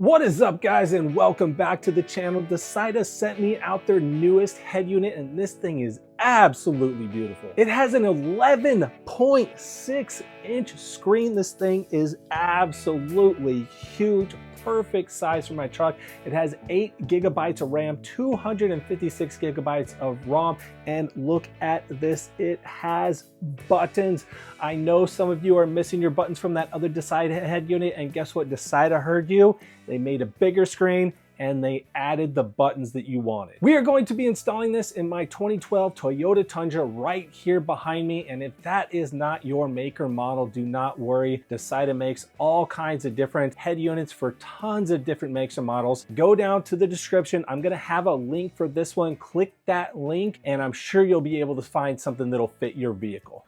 What is up, guys, and welcome back to the channel. DASAITA sent me out their newest head unit, and this thing is absolutely beautiful. It has an 11.6-inch screen. This thing is absolutely huge. Perfect size for my truck. It has 8 gigabytes of RAM, 256 gigabytes of ROM, and look at this, it has buttons. I know some of you are missing your buttons from that other DASAITA head unit, and guess what? DASAITA heard you. They made a bigger screen and they added the buttons that you wanted. We are going to be installing this in my 2012 Toyota Tundra right here behind me, and if that is not your maker model, do not worry. DASAITA makes all kinds of different head units for tons of different makes and models. Go down to the description. I'm gonna have a link for this one. Click that link and I'm sure you'll be able to find something that'll fit your vehicle.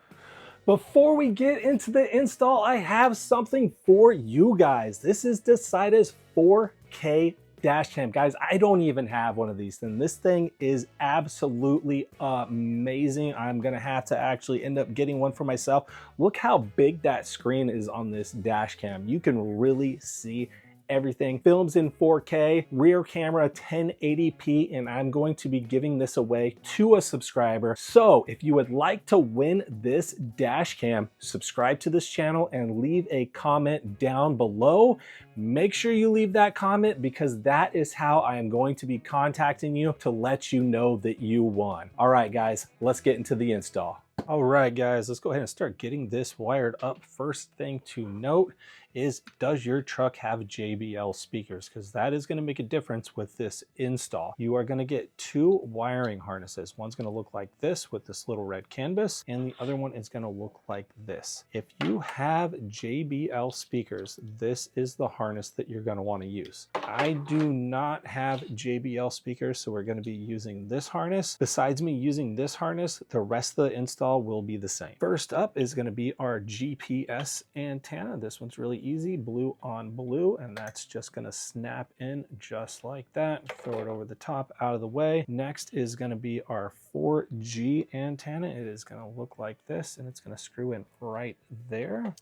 Before we get into the install, I have something for you guys. This is DASAITA's 4K dash cam. Guys, I don't even have one of these things. This thing is absolutely amazing. I'm gonna have to actually end up getting one for myself. Look how big that screen is on this dash cam. You can really see everything. Films in 4K, rear camera 1080p, and I'm going to be giving this away to a subscriber. So if you would like to win this dash cam, subscribe to this channel and leave a comment down below. Make sure you leave that comment because that is how I am going to be contacting you to let you know that you won. All right, guys, let's get into the install. All right, guys, let's go ahead and start getting this wired up. First thing to note is, does your truck have JBL speakers? Because that is going to make a difference with this install. You are going to get 2 wiring harnesses. One's going to look like this with this little red canvas, and the other one is going to look like this. If you have JBL speakers, this is the harness that you're going to want to use. I do not have JBL speakers, so we're going to be using this harness. Besides me using this harness, the rest of the install will be the same. First up is going to be our GPS antenna. This one's really easy, blue on blue, and that's just going to snap in just like that. Throw it over the top, out of the way. Next is going to be our 4G antenna. It is going to look like this, and it's going to screw in right there.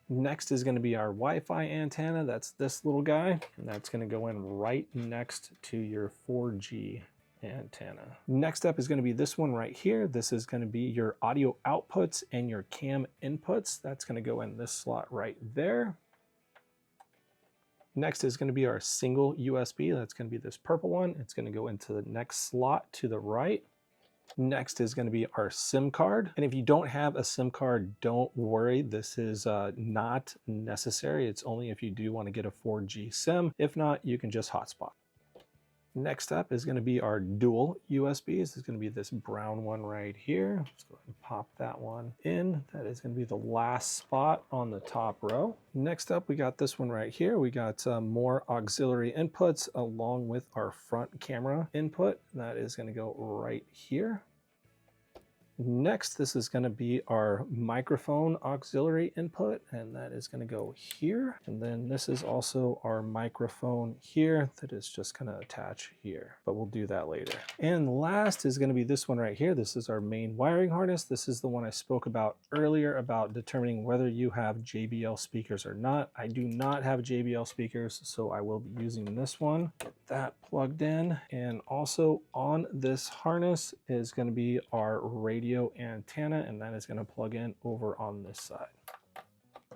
Next is going to be our Wi-Fi antenna. That's this little guy, and that's going to go in right next to your 4G antenna. Next up is going to be this one right here. This is going to be your audio outputs and your cam inputs. That's going to go in this slot right there. Next is going to be our single USB. That's going to be this purple one. It's going to go into the next slot to the right. Next is going to be our SIM card. And if you don't have a SIM card, don't worry. This is not necessary. It's only if you do want to get a 4G SIM. If not, you can just hotspot. Next up is going to be our dual USBs. This is going to be this brown one right here. Let's go ahead and pop that one in. That is going to be the last spot on the top row. Next up, we got this one right here. We got more auxiliary inputs along with our front camera input. That is going to go right here. Next, this is going to be our microphone auxiliary input, and that is going to go here. And then this is also our microphone here that is just going to attach here, but we'll do that later. And last is going to be this one right here. This is our main wiring harness. This is the one I spoke about earlier about determining whether you have JBL speakers or not. I do not have JBL speakers, so I will be using this one. Get that plugged in. And also on this harness is going to be our radio antenna, and that is going to plug in over on this side.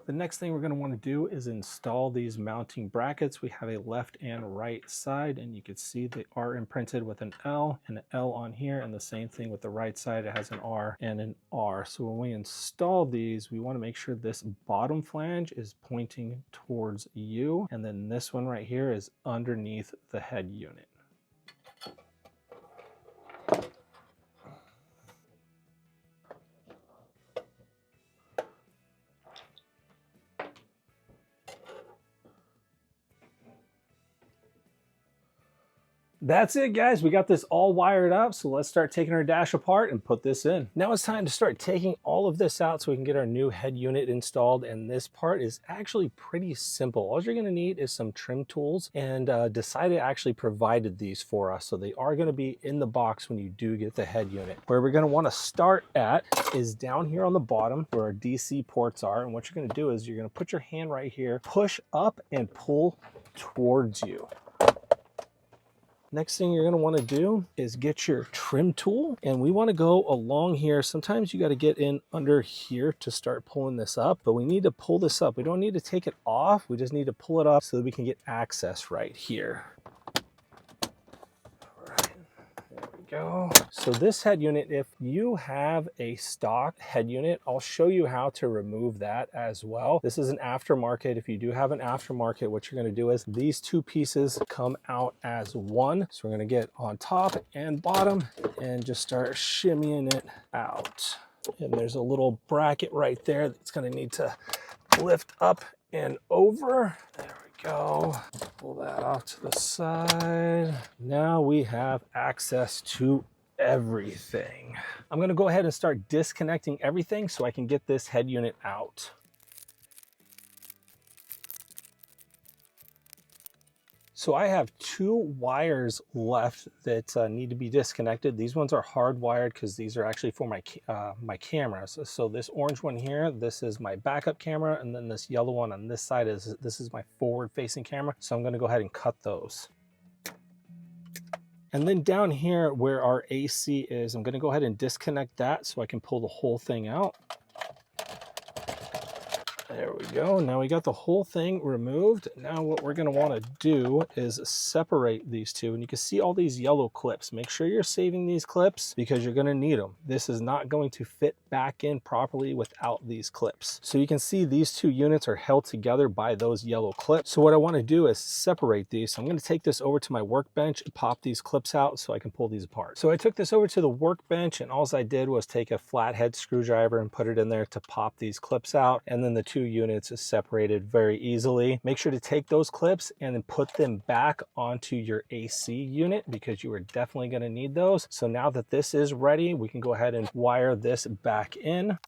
The next thing we're going to want to do is install these mounting brackets. We have a left and right side, and you can see they are imprinted with an L and an L on here, and the same thing with the right side. It has an R and an R. So when we install these, we want to make sure this bottom flange is pointing towards you, and then this one right here is underneath the head unit. That's it, guys. We got this all wired up, so let's start taking our dash apart and put this in. Now it's time to start taking all of this out so we can get our new head unit installed, and this part is actually pretty simple. All you're gonna need is some trim tools, and DASAITA actually provided these for us, so they are gonna be in the box when you do get the head unit. Where we're gonna wanna start at is down here on the bottom where our DC ports are, and what you're gonna do is you're gonna put your hand right here, push up and pull towards you. Next thing you're gonna wanna do is get your trim tool, and we wanna go along here. Sometimes you gotta get in under here to start pulling this up, but we need to pull this up. We don't need to take it off. We just need to pull it up so that we can get access right here. Go. So this head unit, if you have a stock head unit, I'll show you how to remove that as well. This is an aftermarket. If you do have an aftermarket, what you're going to do is these two pieces come out as one. So we're going to get on top and bottom and just start shimmying it out. And there's a little bracket right there that's going to need to lift up and over. There we go. Pull that off to the side. Now we have access to everything. I'm going to go ahead and start disconnecting everything so I can get this head unit out. So I have two wires left that need to be disconnected. These ones are hardwired because these are actually for my my cameras. So this orange one here, this is my backup camera, and then this yellow one on this side this is my forward-facing camera. So I'm going to go ahead and cut those. And then down here where our AC is, I'm going to go ahead and disconnect that so I can pull the whole thing out. There we go. Now we got the whole thing removed. Now what we're going to want to do is separate these two. And you can see all these yellow clips. Make sure you're saving these clips because you're going to need them. This is not going to fit back in properly without these clips. So you can see these two units are held together by those yellow clips. So what I want to do is separate these. So I'm going to take this over to my workbench and pop these clips out so I can pull these apart. So I took this over to the workbench, and all I did was take a flathead screwdriver and put it in there to pop these clips out. And then the two units is separated very easily. Make sure to take those clips and then put them back onto your AC unit because you are definitely going to need those. So now that this is ready, we can go ahead and wire this back in.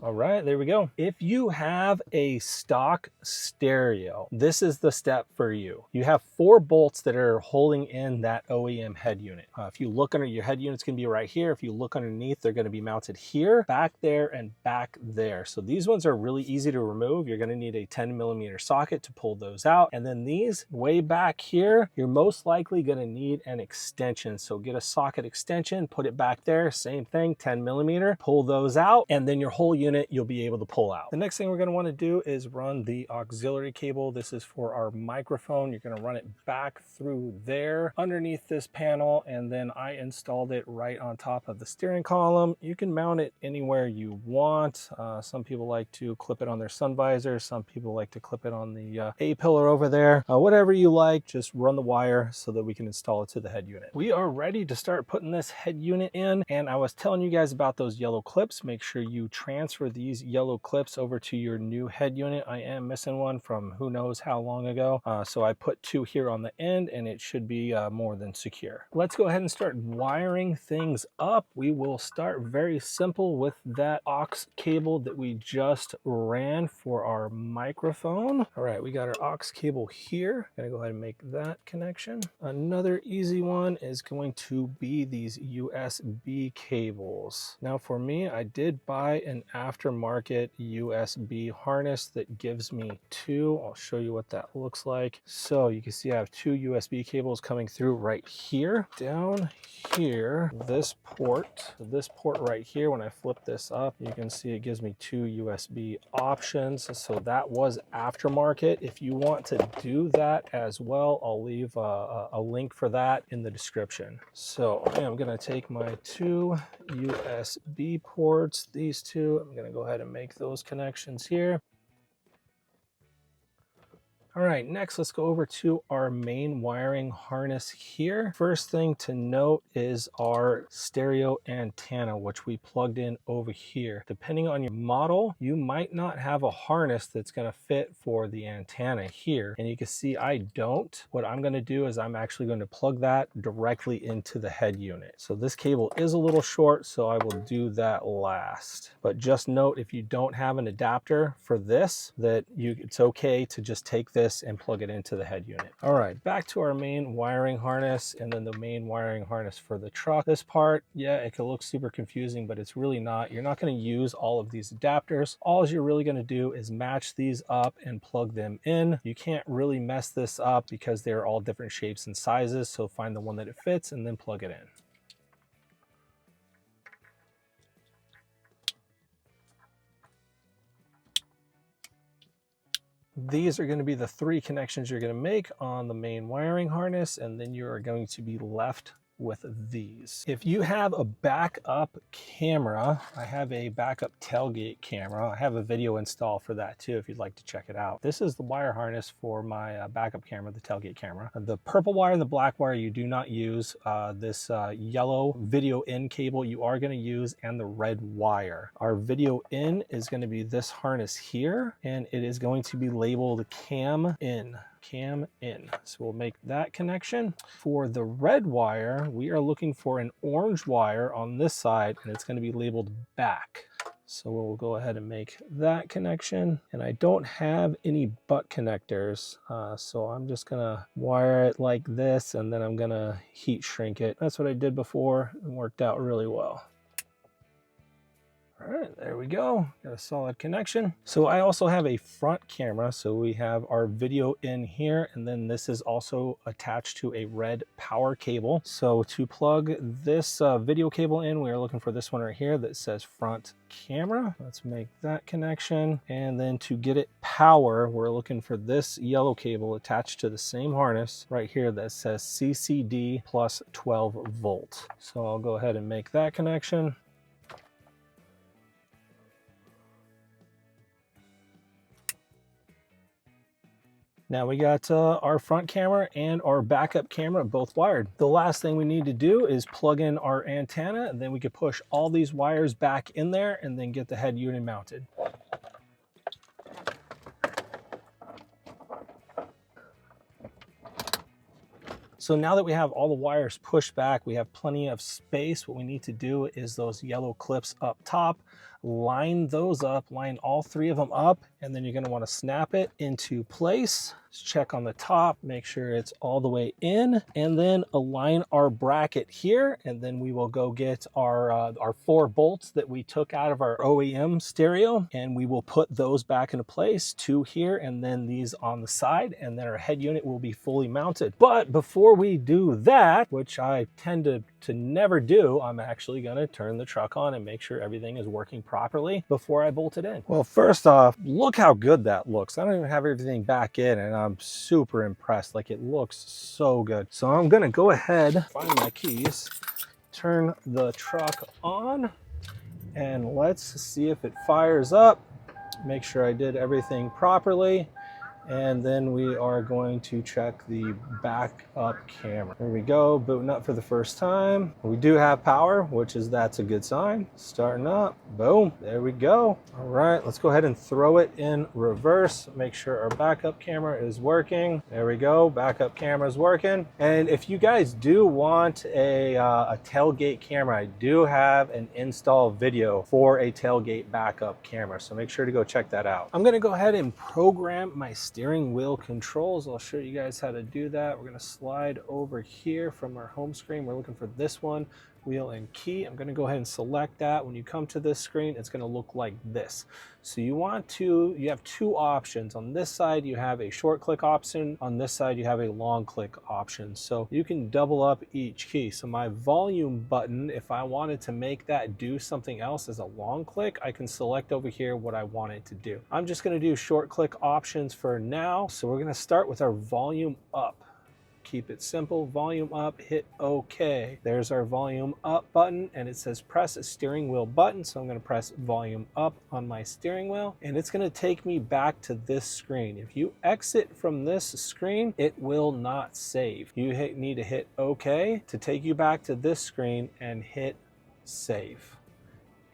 All right, there we go. If you have a stock stereo, this is the step for you. You have 4 bolts that are holding in that OEM head unit. If you look under, your head unit's gonna be right here. If you look underneath, they're gonna be mounted here, back there, and back there. So these ones are really easy to remove. You're gonna need a 10mm socket to pull those out. And then these way back here, you're most likely gonna need an extension. So get a socket extension, put it back there, same thing, 10mm, pull those out, and then your whole unit you'll be able to pull out. The next thing we're going to want to do is run the auxiliary cable. This is for our microphone. You're going to run it back through there underneath this panel, and then I installed it right on top of the steering column. You can mount it anywhere you want. Some people like to clip it on their sun visor. Some people like to clip it on the A-pillar over there. Whatever you like, just run the wire so that we can install it to the head unit. We are ready to start putting this head unit in, and I was telling you guys about those yellow clips. Make sure you transfer these yellow clips over to your new head unit. I am missing one from who knows how long ago. So I put 2 here on the end, and it should be more than secure. Let's go ahead and start wiring things up. We will start very simple with that aux cable that we just ran for our microphone. All right, we got our aux cable here. Gonna go ahead and make that connection. Another easy one is going to be these USB cables. Now for me, I did buy an aftermarket USB harness that gives me 2. I'll show you what that looks like. So you can see I have 2 USB cables coming through right here. Down here, this port right here, when I flip this up, you can see it gives me 2 USB options. So that was aftermarket. If you want to do that as well, I'll leave a link for that in the description. So I am going to take my 2 USB ports, these 2, I'm going to go ahead and make those connections here. All right, next let's go over to our main wiring harness here. First thing to note is our stereo antenna, which we plugged in over here. Depending on your model, you might not have a harness that's gonna fit for the antenna here. And you can see I don't. What I'm gonna do is I'm actually going to plug that directly into the head unit. So this cable is a little short, so I will do that last. But just note, if you don't have an adapter for this, it's okay to just take this and plug it into the head unit. All right, back to our main wiring harness and then the main wiring harness for the truck. This part, yeah, it can look super confusing, but it's really not. You're not going to use all of these adapters. All you're really going to do is match these up and plug them in. You can't really mess this up because they're all different shapes and sizes, so find the one that it fits and then plug it in. These are going to be the 3 connections you're going to make on the main wiring harness, and then you are going to be left with these. If you have a backup camera, I have a backup tailgate camera. I have a video install for that too if you'd like to check it out. This is the wire harness for my backup camera, the tailgate camera. The purple wire and the black wire you do not use. This yellow video in cable you are going to use, and the red wire. Our video in is going to be this harness here, and it is going to be labeled cam in. Cam in. So we'll make that connection. For the red wire, we are looking for an orange wire on this side, and it's going to be labeled back. So we'll go ahead and make that connection. And I don't have any butt connectors, so I'm just gonna wire it like this, and then I'm gonna heat shrink it. That's what I did before and worked out really well. All right, there we go. Got a solid connection. So I also have a front camera. So we have our video in here, and then this is also attached to a red power cable. So to plug this video cable in, we are looking for this one right here that says front camera. Let's make that connection. And then to get it power, we're looking for this yellow cable attached to the same harness right here that says CCD plus 12 volt. So I'll go ahead and make that connection. Now we got our front camera and our backup camera both wired. The last thing we need to do is plug in our antenna, and then we can push all these wires back in there and then get the head unit mounted. So now that we have all the wires pushed back, we have plenty of space. What we need to do is those yellow clips up top, line those up, line all 3 of them up, and then you're going to want to snap it into place. Just check on the top, make sure it's all the way in, and then align our bracket here, and then we will go get our 4 bolts that we took out of our OEM stereo, and we will put those back into place, 2 here, and then these on the side, and then our head unit will be fully mounted. But before we do that, which I tend to never do, I'm actually going to turn the truck on and make sure everything is working properly before I bolt it in. Well, first off, look how good that looks. I don't even have everything back in, and I'm super impressed. Like, it looks so good. So I'm gonna go ahead, find my keys, turn the truck on, and let's see if it fires up. Make sure I did everything properly. And then we are going to check the backup camera. There we go, booting up for the first time. We do have power, that's a good sign. Starting up, boom, there we go. All right, let's go ahead and throw it in reverse. Make sure our backup camera is working. There we go, backup camera is working. And if you guys do want a tailgate camera, I do have an install video for a tailgate backup camera. So make sure to go check that out. I'm gonna go ahead and program my steering wheel controls. I'll show you guys how to do that. We're going to slide over here from our home screen. We're looking for this one, wheel and key. I'm going to go ahead and select that. When you come to this screen, it's going to look like this. So you have 2 options. On this side, you have a short click option. On this side, you have a long click option. So you can double up each key. So my volume button, if I wanted to make that do something else as a long click, I can select over here what I want it to do. I'm just going to do short click options for now. So we're going to start with our volume up keep it simple. Volume up, hit OK. There's our volume up button, and it says press a steering wheel button. So I'm going to press volume up on my steering wheel, and it's going to take me back to this screen. If you exit from this screen, it will not save. You need to hit OK to take you back to this screen and hit save.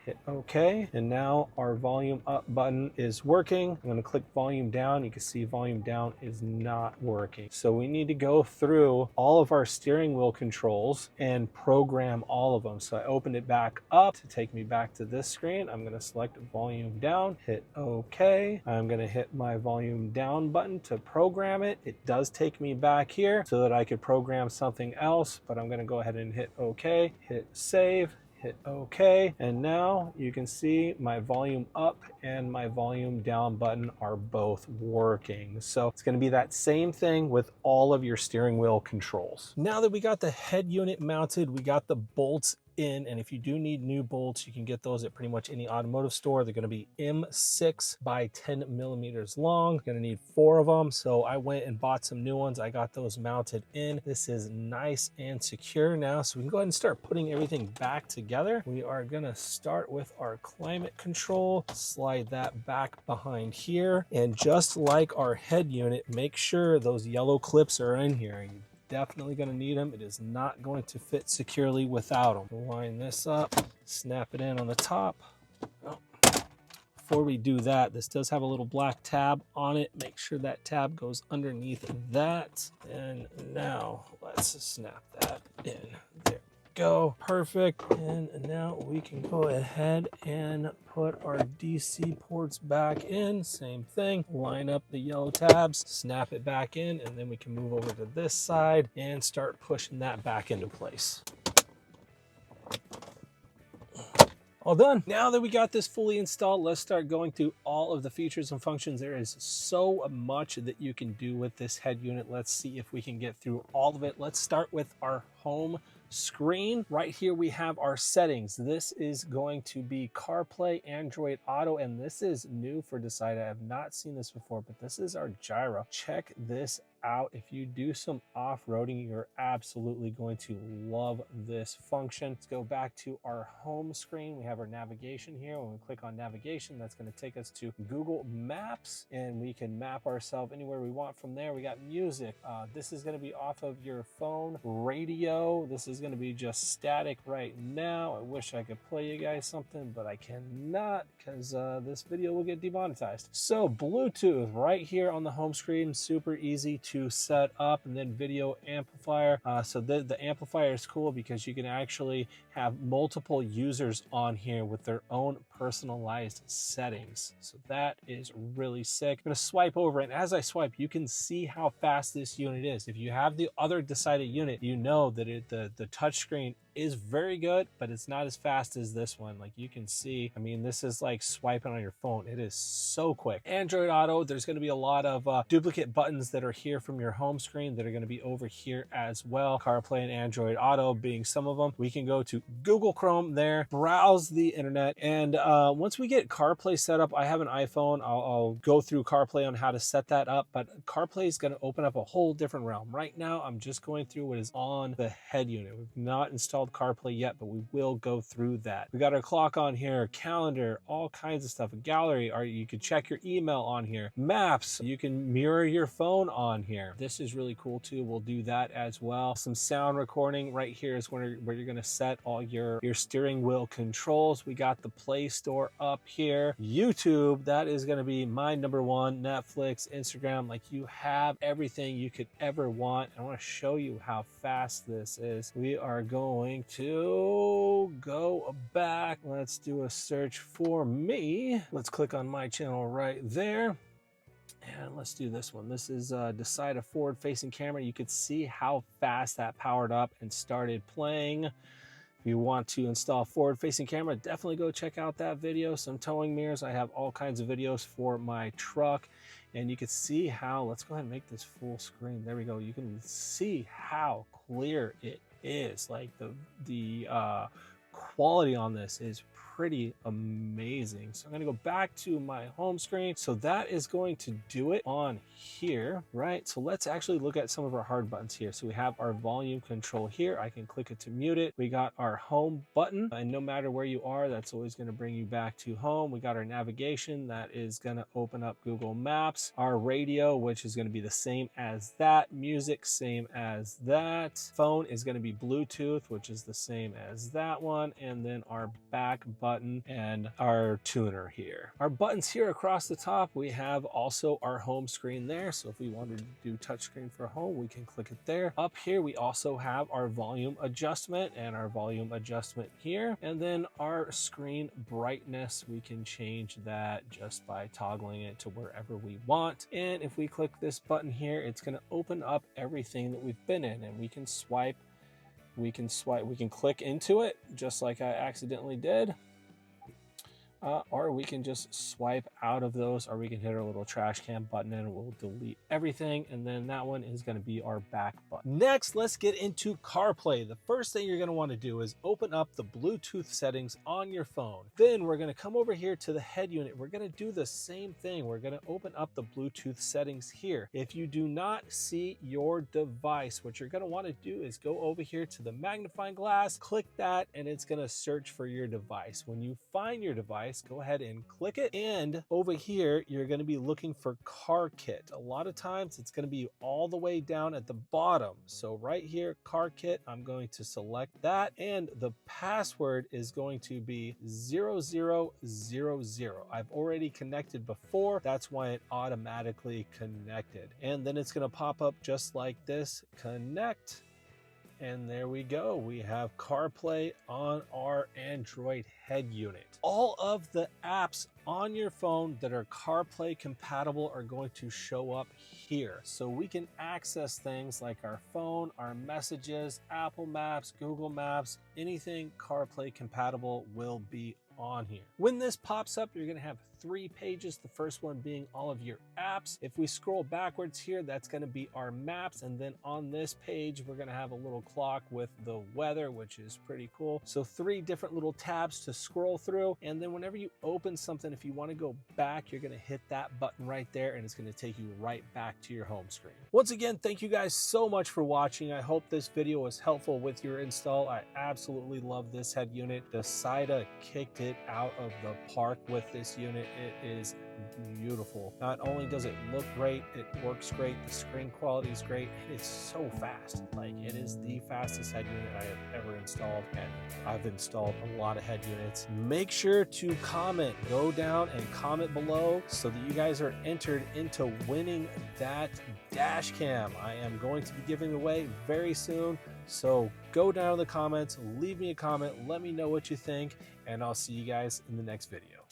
Hit OK, and now our volume up button is working. I'm going to click volume down. You can see volume down is not working. So we need to go through all of our steering wheel controls and program all of them. So I opened it back up to take me back to this screen. I'm going to select volume down, hit OK. I'm going to hit my volume down button to program it. It does take me back here so that I could program something else, but I'm going to go ahead and hit OK, hit save, hit OK, and now you can see my volume up and my volume down button are both working. So it's going to be that same thing with all of your steering wheel controls. Now that we got the head unit mounted, we got the bolts in, and if you do need new bolts, you can get those at pretty much any automotive store. They're going to be M6 by 10 millimeters long. You're going to need 4 of them, so I went and bought some new ones. I got those mounted in. This is nice and secure now, so we can go ahead and start putting everything back together. We are going to start with our climate control, slide that back behind here, and just like our head unit, make sure those yellow clips are in here. You definitely going to need them. It is not going to fit securely without them. Line this up, snap it in on the top. Oh. Before we do that, this does have a little black tab on it. Make sure that tab goes underneath that. And now let's snap that in. There we go. Perfect. And now we can go ahead and put our DC ports back in. Same thing. Line up the yellow tabs, snap it back in, and then we can move over to this side and start pushing that back into place. All done. Now that we got this fully installed, let's start going through all of the features and functions. There is so much that you can do with this head unit. Let's see if we can get through all of it. Let's start with our home screen. Right here we have our settings. This is going to be CarPlay, Android Auto, and this is new for DASAITA. I have not seen this before, but this is our gyro. Check this out. If you do some off-roading, you're absolutely going to love this function. Let's go back to our home screen. We have our navigation here. When we click on navigation, that's going to take us to Google Maps, and we can map ourselves anywhere we want from there. We got music. This is going to be off of your phone. Radio. This is going to be just static right now. I wish I could play you guys something, but I cannot because this video will get demonetized. So Bluetooth right here on the home screen, super easy to set up, and then video amplifier. So the amplifier is cool because you can actually have multiple users on here with their own personalized settings. So that is really sick. I'm going to swipe over, and as I swipe, you can see how fast this unit is. If you have the other DASAITA unit, you know that the touchscreen is very good, but it's not as fast as this one. Like you can see, I mean, this is like swiping on your phone. It is so quick. Android Auto, there's going to be a lot of duplicate buttons that are here from your home screen that are going to be over here as well. CarPlay and Android Auto being some of them. We can go to Google Chrome there, browse the internet, and once we get CarPlay set up, I have an iPhone. I'll go through CarPlay on how to set that up, but CarPlay is going to open up a whole different realm. Right now, I'm just going through what is on the head unit. We've not installed CarPlay yet, but we will go through that. We got our clock on here, calendar, all kinds of stuff, a gallery, or you can check your email on here, maps, you can mirror your phone on here. This is really cool too. We'll do that as well. Some sound recording right here is where you're going to set all your steering wheel controls. We got the Play Store up here. YouTube, that is going to be my #1. Netflix, Instagram, like you have everything you could ever want. I want to show you how fast this is. We are going to go back. Let's do a search for me. Let's click on my channel right there. And let's do this one. This is DASAITA forward facing camera. You could see how fast that powered up and started playing. If you want to install forward facing camera, definitely go check out that video. Some towing mirrors. I have all kinds of videos for my truck, and you can see how, let's go ahead and make this full screen. There we go. You can see how clear it is. Like the quality on this is pretty amazing. So I'm gonna go back to my home screen. So that is going to do it on here, right? So let's actually look at some of our hard buttons here. So we have our volume control here. I can click it to mute it. We got our home button, and no matter where you are, that's always going to bring you back to home. We got our navigation, that is going to open up Google Maps. Our radio, which is going to be the same as that. Music, same as that. Phone is going to be Bluetooth, which is the same as that one. And then our back button and our tuner here. Our buttons here across the top, we have also our home screen there. So if we wanted to do touchscreen for home, we can click it there. Up here, we also have our volume adjustment and our volume adjustment here. And then our screen brightness, we can change that just by toggling it to wherever we want. And if we click this button here, it's going to open up everything that we've been in, and we can swipe, we can click into it just like I accidentally did. Or we can just swipe out of those, or we can hit our little trash can button and we'll delete everything. And then that one is going to be our back button. Next, let's get into CarPlay. The first thing you're going to want to do is open up the Bluetooth settings on your phone. Then we're going to come over here to the head unit. We're going to do the same thing. We're going to open up the Bluetooth settings here. If you do not see your device, what you're going to want to do is go over here to the magnifying glass, click that, and it's going to search for your device. When you find your device, go ahead and click it, and over here you're going to be looking for car kit. A lot of times it's going to be all the way down at the bottom. So right here, car kit, I'm going to select that, and the password is going to be 0000. I've already connected before, that's why it automatically connected. And then it's going to pop up just like this, connect. And there we go. We have CarPlay on our Android head unit. All of the apps on your phone that are CarPlay compatible are going to show up here. So we can access things like our phone, our messages, Apple Maps, Google Maps, anything CarPlay compatible will be on here. When this pops up, you're going to have 3 pages, the first one being all of your apps. If we scroll backwards here, that's going to be our maps, and then on this page we're going to have a little clock with the weather, which is pretty cool. So 3 different little tabs to scroll through, and then whenever you open something, if you want to go back, you're going to hit that button right there, and it's going to take you right back to your home screen. Once again, thank you guys so much for watching. I hope this video was helpful with your install. I absolutely love this head unit. DASAITA kicked it out of the park with this unit. It is beautiful. Not only does it look great, it works great, the screen quality is great, and it's so fast. Like, it is the fastest head unit I have ever installed, and I've installed a lot of head units. Make sure to comment, go down and comment below so that you guys are entered into winning that dash cam. I am going to be giving away very soon, so go down in the comments, leave me a comment, let me know what you think, and I'll see you guys in the next video.